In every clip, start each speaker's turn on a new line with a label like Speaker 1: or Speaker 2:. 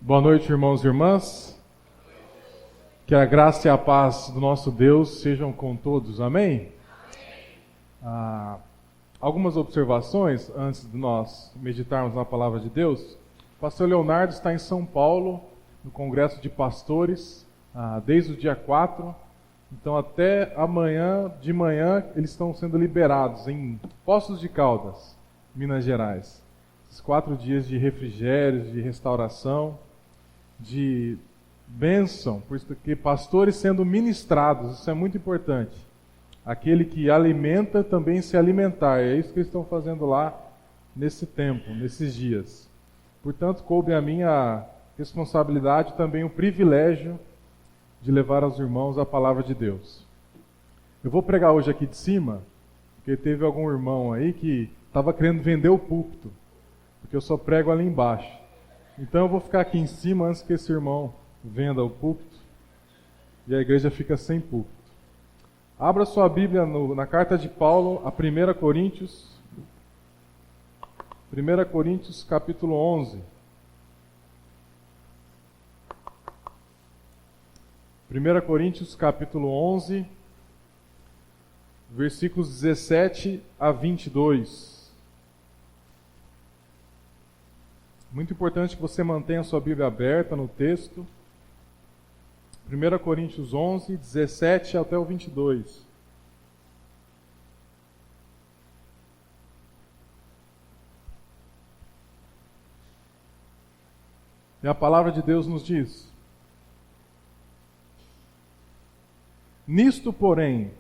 Speaker 1: Boa noite, irmãos e irmãs. Que a graça e a paz do nosso Deus sejam com todos. Amém? Algumas observações antes de nós meditarmos na palavra de Deus. O pastor Leonardo está em São Paulo, no Congresso de Pastores, desde o dia 4. Então até amanhã de manhã eles estão sendo liberados em Poços de Caldas, Minas Gerais. Esses 4 dias de refrigério, de restauração, de bênção, porque pastores sendo ministrados, isso é muito importante. Aquele que alimenta também se alimentar, é isso que eles estão fazendo lá nesse tempo, nesses dias. Portanto, coube a mim a responsabilidade, também o privilégio de levar aos irmãos a palavra de Deus. Eu vou pregar hoje aqui de cima, porque teve algum irmão aí que estava querendo vender o púlpito, porque eu só prego ali embaixo. Então eu vou ficar aqui em cima antes que esse irmão venda o púlpito e a igreja fica sem púlpito. Abra sua Bíblia na carta de Paulo a 1 Coríntios. 1 Coríntios capítulo 11. 1 Coríntios capítulo 11, versículos 17 a 22. Muito importante que você mantenha a sua Bíblia aberta no texto. 1 Coríntios 11, 17 até o 22. E a palavra de Deus nos diz: Nisto, porém,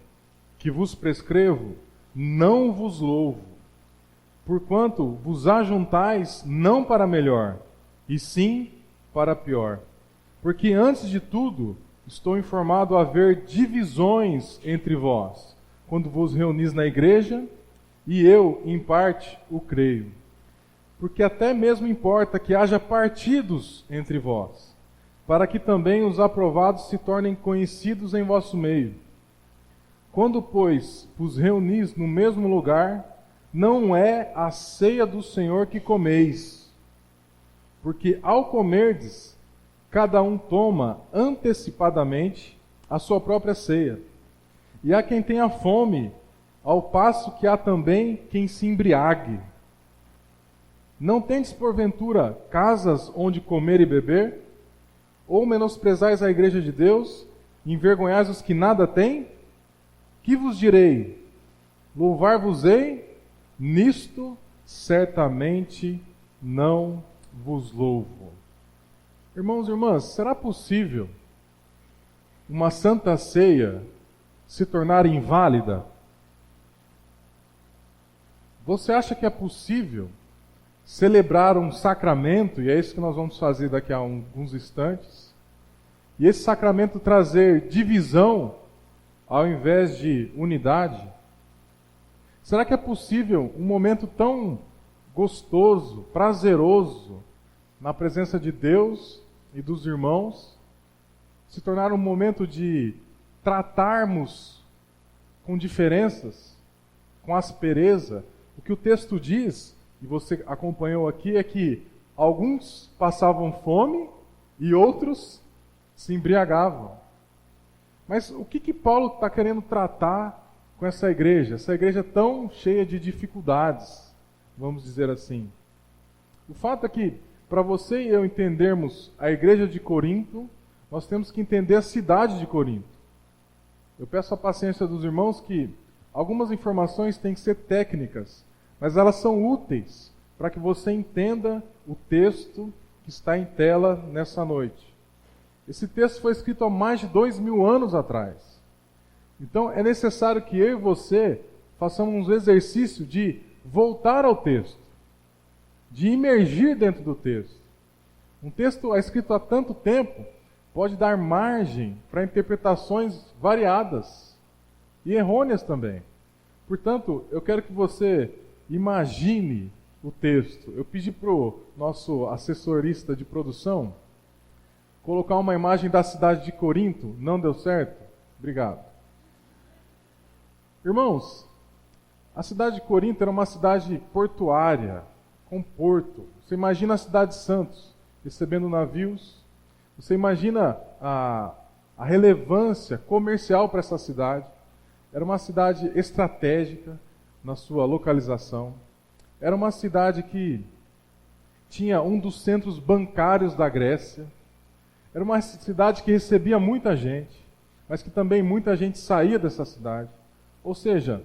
Speaker 1: que vos prescrevo, não vos louvo, porquanto vos ajuntais não para melhor, e sim para pior. Porque antes de tudo, estou informado a haver divisões entre vós, quando vos reunis na igreja, e eu, em parte, o creio. Porque até mesmo importa que haja partidos entre vós, para que também os aprovados se tornem conhecidos em vosso meio. Quando, pois, vos reunis no mesmo lugar, não é a ceia do Senhor que comeis, porque ao comerdes, cada um toma antecipadamente a sua própria ceia. E há quem tenha fome, ao passo que há também quem se embriague. Não tendes porventura casas onde comer e beber? Ou menosprezais a igreja de Deus, e envergonhais os que nada têm? Que vos direi? Louvar-vos-ei? Nisto certamente não vos louvo. Irmãos e irmãs, será possível uma santa ceia se tornar inválida? Você acha que é possível celebrar um sacramento, e é isso que nós vamos fazer daqui a alguns instantes, e esse sacramento trazer divisão ao invés de unidade? Será que é possível um momento tão gostoso, prazeroso, na presença de Deus e dos irmãos, se tornar um momento de tratarmos com diferenças, com aspereza? O que o texto diz, e você acompanhou aqui, é que alguns passavam fome e outros se embriagavam. Mas o que Paulo está querendo tratar com essa igreja tão cheia de dificuldades, vamos dizer assim? O fato é que, para você e eu entendermos a igreja de Corinto, nós temos que entender a cidade de Corinto. Eu peço a paciência dos irmãos que algumas informações têm que ser técnicas, mas elas são úteis para que você entenda o texto que está em tela nessa noite. Esse texto foi escrito há mais de 2000 anos atrás. Então é necessário que eu e você façamos um exercício de voltar ao texto, de imergir dentro do texto. Um texto escrito há tanto tempo pode dar margem para interpretações variadas e errôneas também. Portanto, eu quero que você imagine o texto. Eu pedi para o nosso assessorista de produção colocar uma imagem da cidade de Corinto. Não deu certo? Obrigado. Irmãos, a cidade de Corinto era uma cidade portuária, com porto. Você imagina a cidade de Santos, recebendo navios. Você imagina a relevância comercial para essa cidade. Era uma cidade estratégica na sua localização. Era uma cidade que tinha um dos centros bancários da Grécia. Era uma cidade que recebia muita gente, mas que também muita gente saía dessa cidade. Ou seja,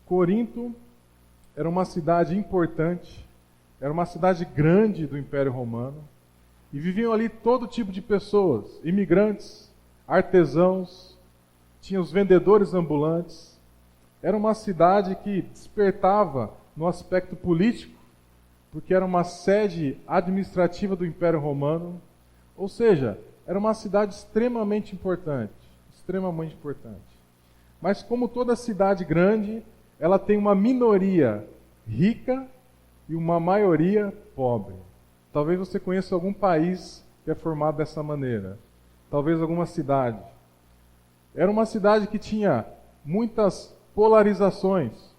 Speaker 1: Corinto era uma cidade importante, era uma cidade grande do Império Romano, e viviam ali todo tipo de pessoas, imigrantes, artesãos, tinha os vendedores ambulantes. Era uma cidade que despertava no aspecto político, porque era uma sede administrativa do Império Romano. Ou seja, era uma cidade extremamente importante, extremamente importante. Mas como toda cidade grande, ela tem uma minoria rica e uma maioria pobre. Talvez você conheça algum país que é formado dessa maneira. Talvez alguma cidade. Era uma cidade que tinha muitas polarizações.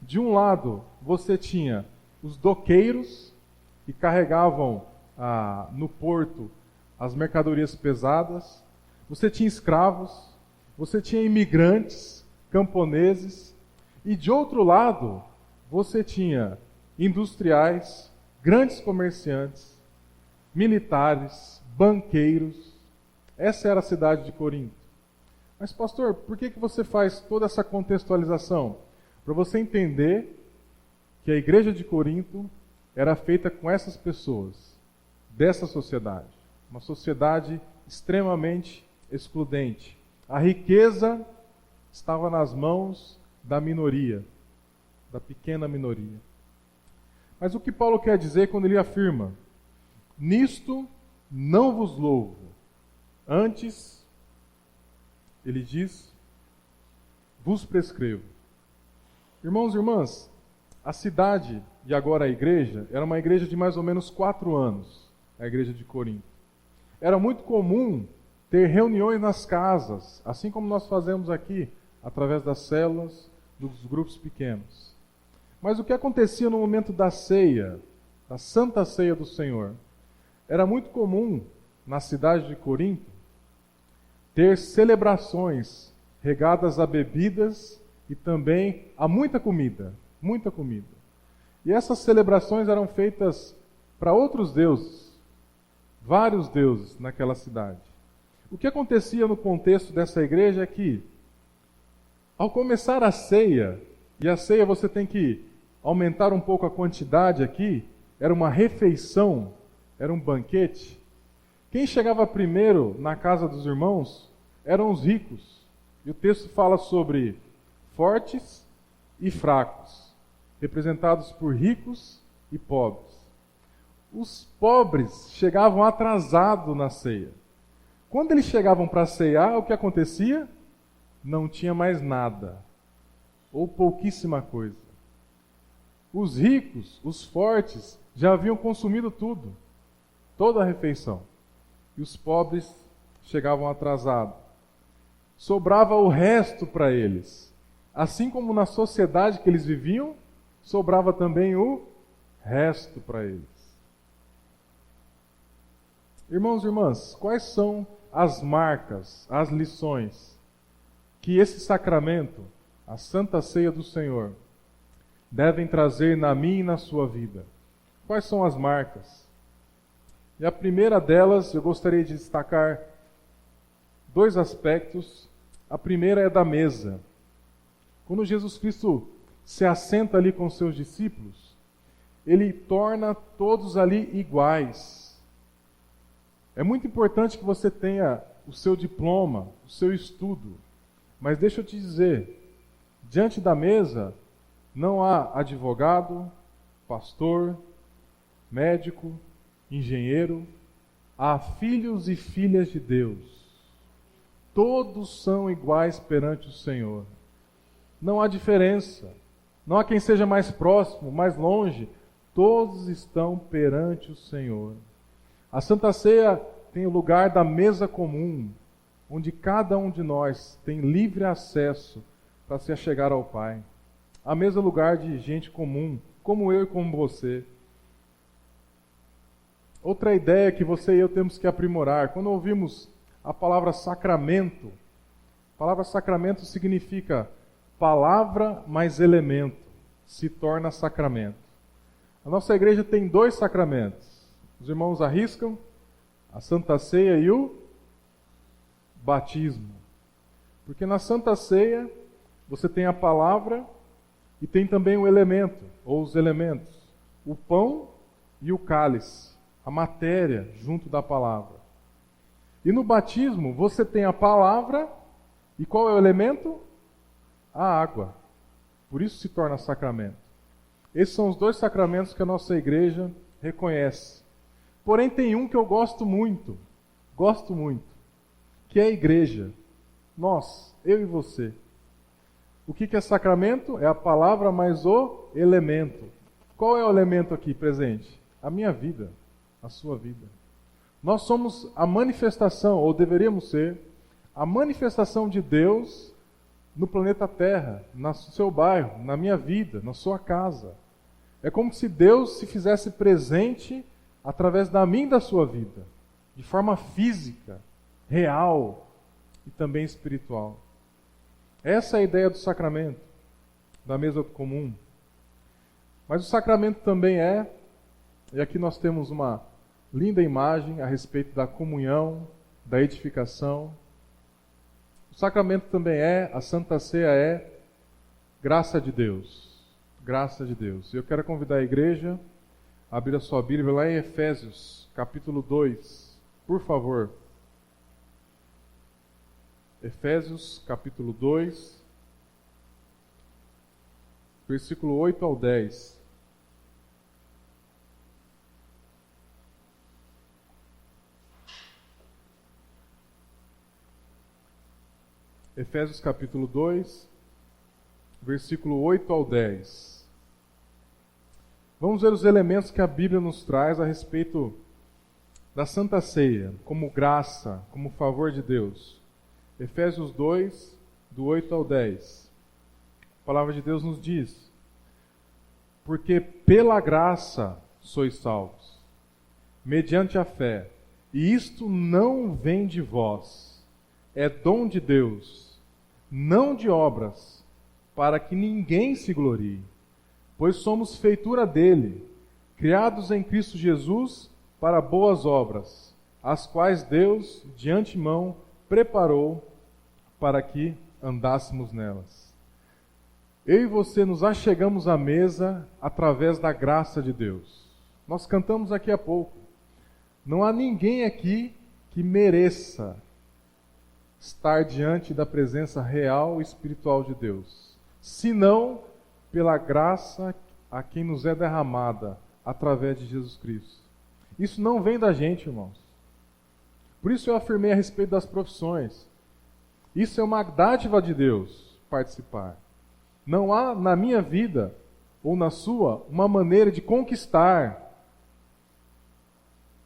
Speaker 1: De um lado, você tinha os doqueiros, que carregavam no porto as mercadorias pesadas. Você tinha escravos, você tinha imigrantes, camponeses. E de outro lado, você tinha industriais, grandes comerciantes, militares, banqueiros. Essa era a cidade de Corinto. Mas, pastor, por que você faz toda essa contextualização? Para você entender que a igreja de Corinto era feita com essas pessoas, dessa sociedade. Uma sociedade extremamente excludente. A riqueza estava nas mãos da minoria, da pequena minoria. Mas o que Paulo quer dizer quando ele afirma: nisto não vos louvo, antes, ele diz, vos prescrevo. Irmãos e irmãs, a cidade, e agora a igreja, era uma igreja de mais ou menos 4 anos, a igreja de Corinto. Era muito comum ter reuniões nas casas, assim como nós fazemos aqui, através das células, dos grupos pequenos. Mas o que acontecia no momento da ceia, da Santa Ceia do Senhor? Era muito comum, na cidade de Corinto, ter celebrações regadas a bebidas e também a muita comida, muita comida. E essas celebrações eram feitas para outros deuses, vários deuses naquela cidade. O que acontecia no contexto dessa igreja é que, ao começar a ceia, e a ceia você tem que aumentar um pouco a quantidade aqui, era uma refeição, era um banquete. Quem chegava primeiro na casa dos irmãos eram os ricos. E o texto fala sobre fortes e fracos, representados por ricos e pobres. Os pobres chegavam atrasados na ceia. Quando eles chegavam para ceiar, o que acontecia? Não tinha mais nada, ou pouquíssima coisa. Os ricos, os fortes, já haviam consumido tudo, toda a refeição. E os pobres chegavam atrasados. Sobrava o resto para eles. Assim como na sociedade que eles viviam, sobrava também o resto para eles. Irmãos e irmãs, quais são as marcas, as lições que esse sacramento, a Santa Ceia do Senhor, devem trazer na minha e na sua vida? Quais são as marcas? E a primeira delas, eu gostaria de destacar 2 aspectos. A primeira é da mesa. Quando Jesus Cristo se assenta ali com seus discípulos, ele torna todos ali iguais. É muito importante que você tenha o seu diploma, o seu estudo. Mas deixa eu te dizer, diante da mesa não há advogado, pastor, médico, engenheiro, há filhos e filhas de Deus. Todos são iguais perante o Senhor. Não há diferença. Não há quem seja mais próximo, mais longe. Todos estão perante o Senhor. A Santa Ceia tem o lugar da mesa comum, onde cada um de nós tem livre acesso para se achegar ao Pai. A mesa é lugar de gente comum, como eu e como você. Outra ideia que você e eu temos que aprimorar. Quando ouvimos a palavra sacramento, a palavra sacramento significa palavra mais elemento, se torna sacramento. A nossa igreja tem 2 sacramentos. Os irmãos arriscam a Santa Ceia e o batismo. Porque na Santa Ceia você tem a palavra e tem também o elemento, ou os elementos, o pão e o cálice, a matéria junto da palavra. E no batismo você tem a palavra e qual é o elemento? A água. Por isso se torna sacramento. Esses são os 2 sacramentos que a nossa igreja reconhece. Porém tem um que eu gosto muito, que é a igreja. Nós, eu e você. O que é sacramento? É a palavra mais o elemento. Qual é o elemento aqui presente? A minha vida, a sua vida. Nós somos a manifestação, ou deveríamos ser, a manifestação de Deus no planeta Terra, no seu bairro, na minha vida, na sua casa. É como se Deus se fizesse presente através da minha e da sua vida, de forma física, real e também espiritual. Essa é a ideia do sacramento, da mesa comum. Mas o sacramento também e aqui nós temos uma linda imagem a respeito da comunhão, da edificação. O sacramento também a Santa Ceia graça de Deus. Graça de Deus. Eu quero convidar a igreja a abrir a sua Bíblia lá em Efésios, capítulo 2. Por favor. Efésios, capítulo 2, versículo 8 ao 10. Efésios, capítulo 2, versículo 8 ao 10. Vamos ver os elementos que a Bíblia nos traz a respeito da Santa Ceia, como graça, como favor de Deus. Efésios 2, do 8 ao 10. A palavra de Deus nos diz: porque pela graça sois salvos, mediante a fé, e isto não vem de vós, é dom de Deus, não de obras, para que ninguém se glorie, pois somos feitura dele, criados em Cristo Jesus para boas obras, as quais Deus de antemão preparou para que andássemos nelas. Eu e você nos achegamos à mesa através da graça de Deus. Nós cantamos aqui há pouco. Não há ninguém aqui que mereça estar diante da presença real e espiritual de Deus, senão pela graça a quem nos é derramada através de Jesus Cristo. Isso não vem da gente, irmãos. Por isso eu afirmei a respeito das profissões. Isso é uma dádiva de Deus, participar. Não há na minha vida, ou na sua, uma maneira de conquistar,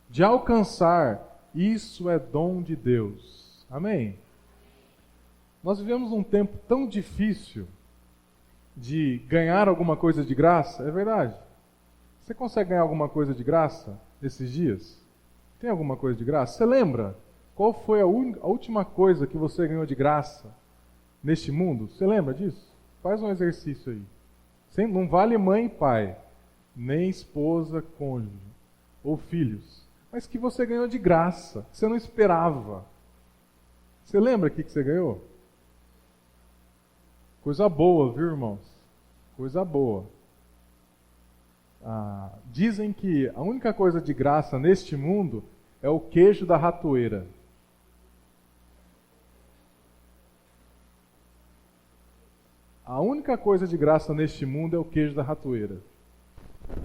Speaker 1: de alcançar. Isso é dom de Deus. Amém? Nós vivemos um tempo tão difícil de ganhar alguma coisa de graça. É verdade? Você consegue ganhar alguma coisa de graça nesses dias? Tem alguma coisa de graça? Você lembra? Qual foi a última coisa que você ganhou de graça neste mundo? Você lembra disso? Faz um exercício aí. Não vale mãe e pai, nem esposa, cônjuge ou filhos, mas que você ganhou de graça, que você não esperava. Você lembra o que você ganhou? Coisa boa, viu, irmãos? Coisa boa. Dizem que a única coisa de graça neste mundo é o queijo da ratoeira. A única coisa de graça neste mundo é o queijo da ratoeira.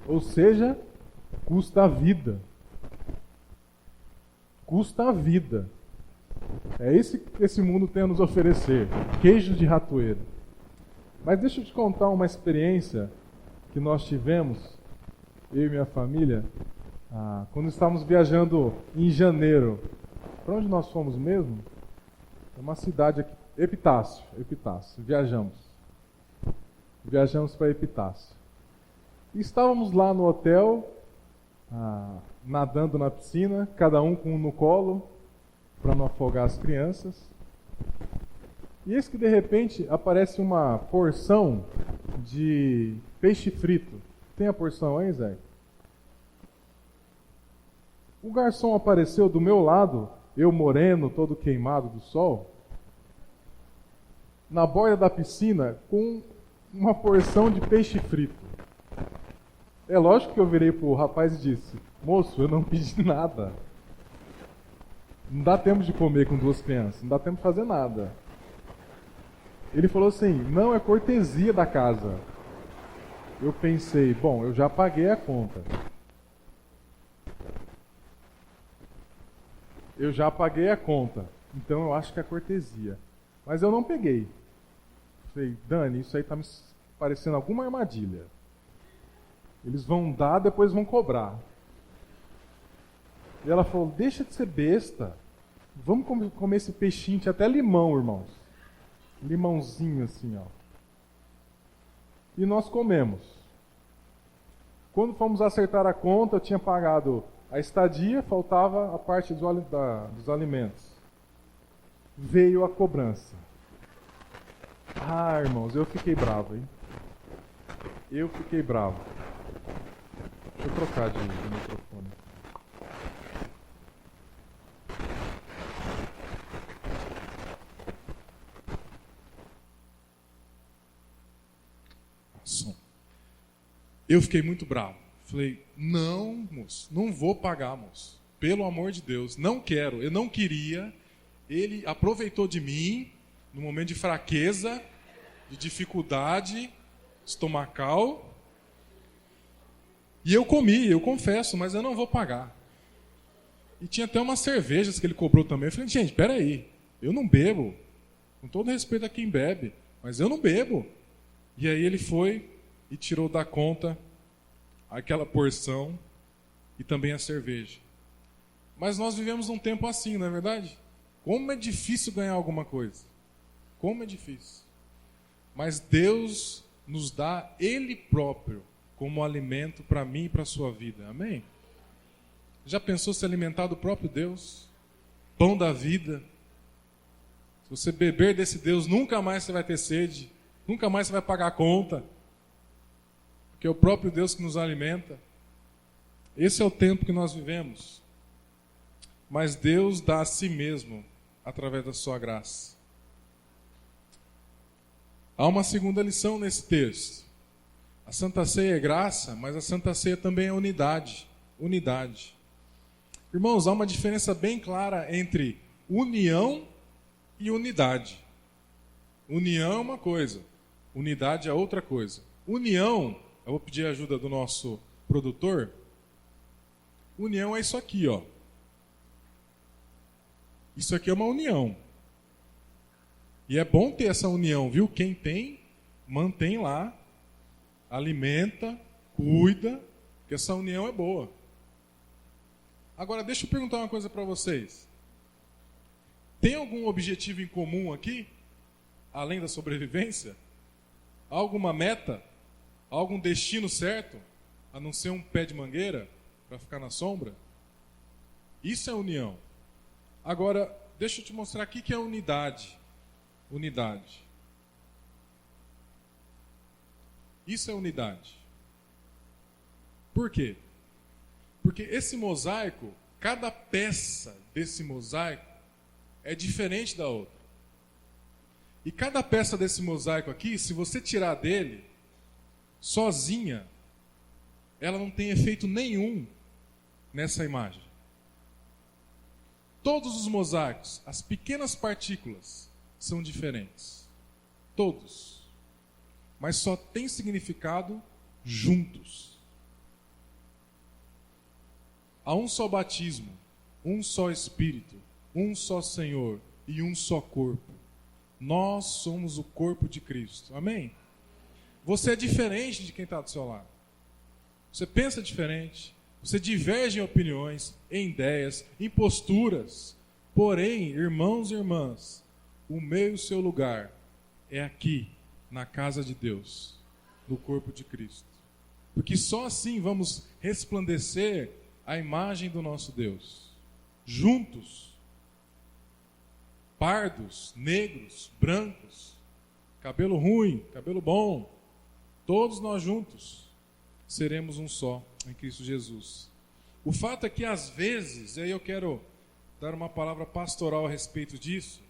Speaker 1: Ou seja, custa a vida. Custa a vida. É isso que esse mundo tem a nos oferecer. Queijo de ratoeira. Mas deixa eu te contar uma experiência que nós tivemos, eu e minha família, quando estávamos viajando em janeiro. Para onde nós fomos mesmo? É uma cidade aqui, Epitácio. Viajamos para Epitácio. E estávamos lá no hotel, nadando na piscina, cada um com um no colo, para não afogar as crianças. E eis que de repente aparece uma porção de peixe frito. Tem a porção aí, Zé? O garçom apareceu do meu lado, eu moreno, todo queimado do sol, na borda da piscina com uma porção de peixe frito. É lógico que eu virei pro rapaz e disse: moço, eu não pedi nada. Não dá tempo de comer com 2 crianças, não dá tempo de fazer nada. Ele falou assim: não, é cortesia da casa. Eu pensei: bom, eu já paguei a conta. Eu já paguei a conta, então eu acho que é cortesia. Mas eu não peguei. Falei: Dani, isso aí está me parecendo alguma armadilha. Eles vão dar, depois vão cobrar. E ela falou: deixa de ser besta. Vamos comer esse peixinho, tinha até limão, irmãos. Limãozinho assim, ó. E nós comemos. Quando fomos acertar a conta, eu tinha pagado a estadia, faltava a parte dos alimentos. Veio a cobrança. Ah, irmãos, eu fiquei bravo, hein? Eu fiquei bravo. Deixa eu trocar de microfone. Eu fiquei muito bravo. Falei: não, moço, não vou pagar, moço. Pelo amor de Deus, não quero. Eu não queria. Ele aproveitou de mim no momento de fraqueza, de dificuldade estomacal. E eu comi, eu confesso, mas eu não vou pagar. E tinha até umas cervejas que ele cobrou também. Eu falei: gente, peraí, eu não bebo. Com todo respeito a quem bebe, mas eu não bebo. E aí ele foi e tirou da conta aquela porção e também a cerveja. Mas nós vivemos num tempo assim, não é verdade? Como é difícil ganhar alguma coisa. Como é difícil. Mas Deus nos dá Ele próprio como alimento para mim e para a sua vida. Amém? Já pensou se alimentar do próprio Deus? Pão da vida. Se você beber desse Deus, nunca mais você vai ter sede. Nunca mais você vai pagar a conta. Porque é o próprio Deus que nos alimenta. Esse é o tempo que nós vivemos. Mas Deus dá a si mesmo através da sua graça. Há uma segunda lição nesse texto. A Santa Ceia é graça, mas a Santa Ceia também é unidade. Unidade. Irmãos, há uma diferença bem clara entre união e unidade. União é uma coisa, unidade é outra coisa. União, eu vou pedir a ajuda do nosso produtor. União é isso aqui, ó. Isso aqui é uma união. E é bom ter essa união, viu? Quem tem, mantém lá, alimenta, cuida, que essa união é boa. Agora, deixa eu perguntar uma coisa para vocês. Tem algum objetivo em comum aqui? Além da sobrevivência? Há alguma meta? Há algum destino certo? A não ser um pé de mangueira para ficar na sombra? Isso é união. Agora, deixa eu te mostrar aqui que é unidade. Unidade. Isso é unidade. Por quê? Porque esse mosaico, cada peça desse mosaico é diferente da outra. E cada peça desse mosaico aqui, se você tirar dele, sozinha, ela não tem efeito nenhum nessa imagem. Todos os mosaicos, as pequenas partículas, são diferentes. Todos. Mas só tem significado juntos. Há um só batismo, um só Espírito, um só Senhor e um só corpo. Nós somos o corpo de Cristo. Amém? Você é diferente de quem está do seu lado. Você pensa diferente. Você diverge em opiniões, em ideias, em posturas. Porém, irmãos e irmãs, o meu e o seu lugar é aqui, na casa de Deus, no corpo de Cristo. Porque só assim vamos resplandecer a imagem do nosso Deus. Juntos, pardos, negros, brancos, cabelo ruim, cabelo bom, todos nós juntos seremos um só em Cristo Jesus. O fato é que às vezes, e aí eu quero dar uma palavra pastoral a respeito disso,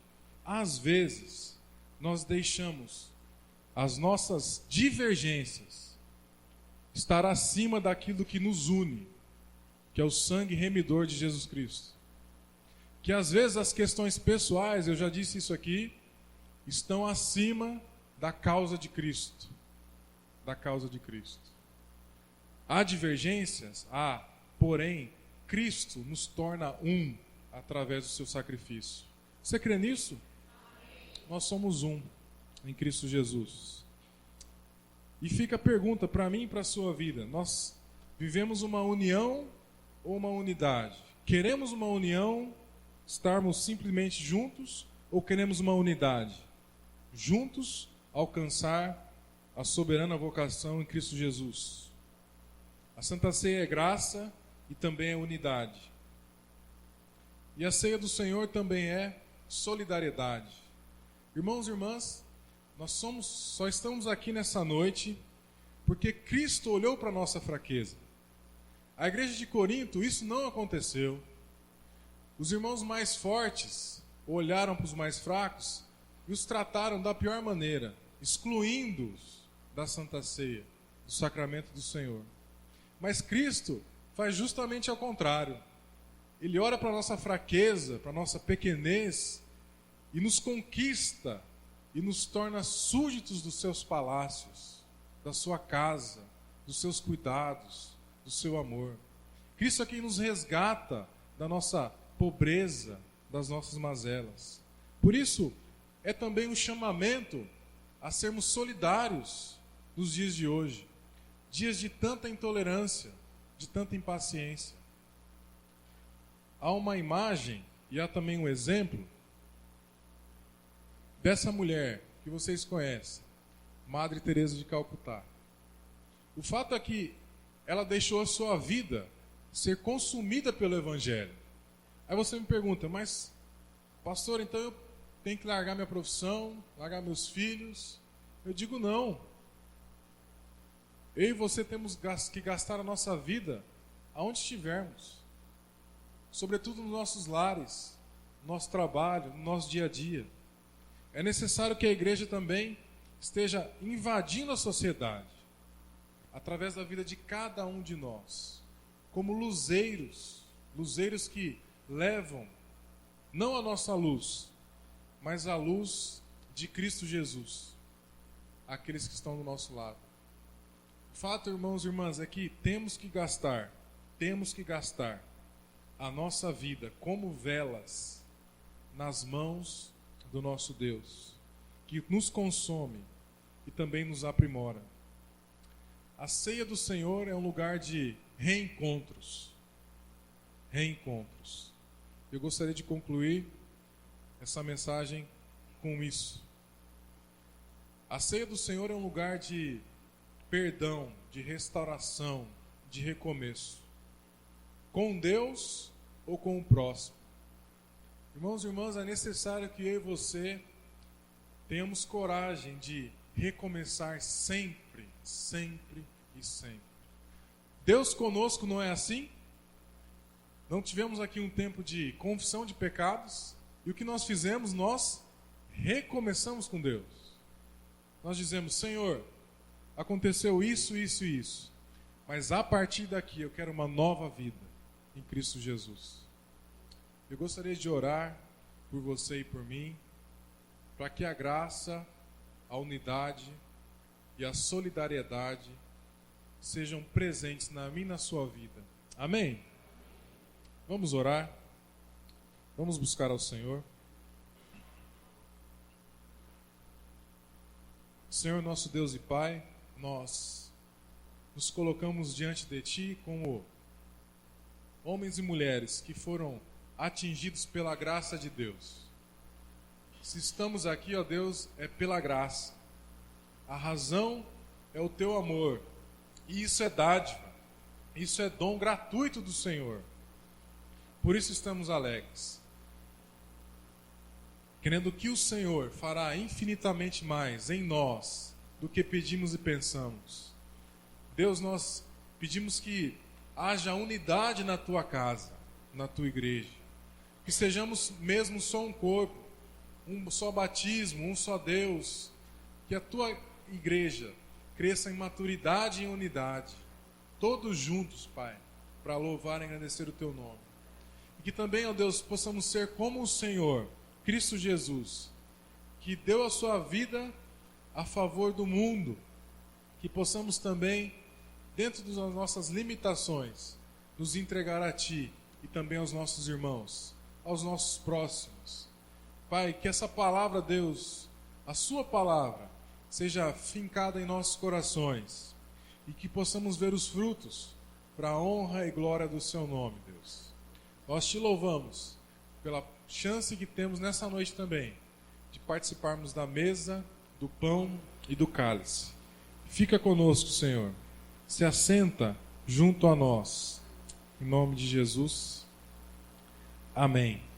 Speaker 1: às vezes nós deixamos as nossas divergências estar acima daquilo que nos une, que é o sangue remidor de Jesus Cristo. Que às vezes as questões pessoais, eu já disse isso aqui, estão acima da causa de Cristo. Da causa de Cristo. Há divergências? Há, porém, Cristo nos torna um através do seu sacrifício. Você crê nisso? Nós somos um em Cristo Jesus. E fica a pergunta para mim e para a sua vida: nós vivemos uma união ou uma unidade? Queremos uma união, estarmos simplesmente juntos, ou queremos uma unidade? Juntos alcançar a soberana vocação em Cristo Jesus. A Santa Ceia é graça e também é unidade. E a ceia do Senhor também é solidariedade. Irmãos e irmãs, nós só estamos aqui nessa noite porque Cristo olhou para a nossa fraqueza. A igreja de Corinto, isso não aconteceu. Os irmãos mais fortes olharam para os mais fracos e os trataram da pior maneira, excluindo-os da Santa Ceia, do sacramento do Senhor. Mas Cristo faz justamente ao contrário. Ele olha para a nossa fraqueza, para a nossa pequenez, e nos conquista e nos torna súditos dos seus palácios, da sua casa, dos seus cuidados, do seu amor. Cristo é quem nos resgata da nossa pobreza, das nossas mazelas. Por isso, é também um chamamento a sermos solidários nos dias de hoje. Dias de tanta intolerância, de tanta impaciência. Há uma imagem e há também um exemplo dessa mulher que vocês conhecem, Madre Teresa de Calcutá. O fato é que ela deixou a sua vida ser consumida pelo Evangelho. Aí você me pergunta, mas pastor, então eu tenho que largar minha profissão, largar meus filhos? Eu digo não. Eu e você temos que gastar a nossa vida aonde estivermos. Sobretudo nos nossos lares, no nosso trabalho, no nosso dia a dia. É necessário que a igreja também esteja invadindo a sociedade, através da vida de cada um de nós, como luzeiros que levam não a nossa luz, mas a luz de Cristo Jesus, àqueles que estão do nosso lado. O fato, irmãos e irmãs, é que temos que gastar a nossa vida como velas nas mãos do nosso Deus, que nos consome e também nos aprimora. A ceia do Senhor é um lugar de reencontros. Reencontros. Eu gostaria de concluir essa mensagem com isso. A ceia do Senhor é um lugar de perdão, de restauração, de recomeço. Com Deus ou com o próximo. Irmãos e irmãs, é necessário que eu e você tenhamos coragem de recomeçar sempre, sempre e sempre. Deus conosco não é assim? Não tivemos aqui um tempo de confissão de pecados, e o que nós fizemos? Nós recomeçamos com Deus. Nós dizemos, Senhor, aconteceu isso, isso e isso, mas a partir daqui eu quero uma nova vida em Cristo Jesus. Eu gostaria de orar por você e por mim, para que a graça, a unidade e a solidariedade sejam presentes na minha e na sua vida. Amém? Vamos orar. Vamos buscar ao Senhor. Senhor, nosso Deus e Pai, nós nos colocamos diante de Ti como homens e mulheres que foram atingidos pela graça de Deus. Se estamos aqui, ó Deus, é pela graça. A razão é o Teu amor. E isso é dádiva. Isso é dom gratuito do Senhor. Por isso estamos alegres, crendo que o Senhor fará infinitamente mais em nós do que pedimos e pensamos. Deus, nós pedimos que haja unidade na tua casa, na tua igreja, que sejamos mesmo só um corpo, um só batismo, um só Deus, que a tua igreja cresça em maturidade e em unidade, todos juntos, Pai, para louvar e engrandecer o teu nome. E que também, ó Deus, possamos ser como o Senhor, Cristo Jesus, que deu a sua vida a favor do mundo, que possamos também, dentro das nossas limitações, nos entregar a Ti e também aos nossos irmãos, aos nossos próximos. Pai, que essa palavra, Deus, a Sua palavra, seja fincada em nossos corações e que possamos ver os frutos para a honra e glória do Seu nome, Deus. Nós Te louvamos pela chance que temos nessa noite também de participarmos da mesa, do pão e do cálice. Fica conosco, Senhor. Se assenta junto a nós. Em nome de Jesus. Amém.